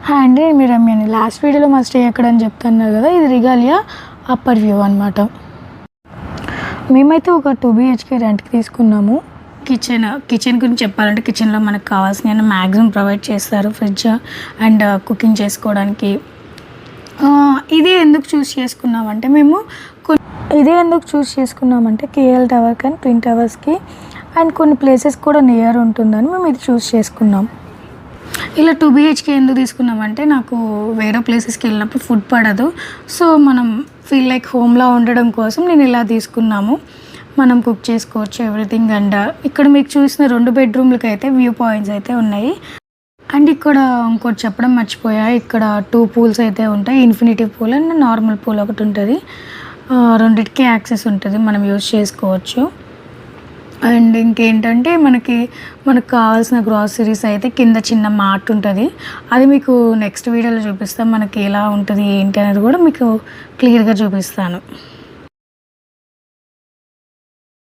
Hi అండి, మీ రమ్యని. Last వీడియోలో మా స్టే ఎక్కడని చెప్తున్నారు కదా, ఇది రిగాలియా అప్పర్ వ్యూ అనమాట. మేమైతే ఒక 2 BHK రెంట్కి తీసుకున్నాము. కిచెన్ గురించి చెప్పాలంటే కిచెన్లో మనకు కావాల్సిన మ్యాక్సిమం ప్రొవైడ్ చేస్తారు. ఫ్రిడ్జ్ అండ్ కుకింగ్ చేసుకోవడానికి. ఇదే ఎందుకు చూస్ చేసుకున్నామంటే కేఎల్ టవర్ కానీ ట్విన్ టవర్స్కి అండ్ కొన్ని ప్లేసెస్ కూడా నియర్ ఉంటుందని మేము ఇది చూస్ చేసుకున్నాం. ఇలా 2 BHK ఎందుకు తీసుకున్నామంటే, నాకు వేరే ప్లేసెస్కి వెళ్ళినప్పుడు ఫుడ్ పడదు. సో మనం ఫీల్ లైక్ హోమ్లా ఉండడం కోసం నేను ఇలా తీసుకున్నాము. మనం కుక్ చేసుకోవచ్చు ఎవ్రీథింగ్. అండ్ ఇక్కడ మీకు చూసిన 2 బెడ్రూమ్లకి అయితే వ్యూ పాయింట్స్ అయితే ఉన్నాయి. అండ్ ఇక్కడ ఇంకోటి చెప్పడం మర్చిపోయా, ఇక్కడ 2 పూల్స్ అయితే ఉంటాయి. Infinity pool and normal pool ఒకటి ఉంటుంది. రెండిటికి యాక్సెస్ ఉంటుంది, మనం యూజ్ చేసుకోవచ్చు. అండ్ ఇంకేంటంటే మనకు కావాల్సిన గ్రాసరీస్ అయితే కింద చిన్న మార్ట్ ఉంటుంది. అది మీకు నెక్స్ట్ వీడియోలో చూపిస్తాను. మనకి ఎలా ఉంటుంది ఏంటి అనేది కూడా మీకు క్లియర్గా చూపిస్తాను.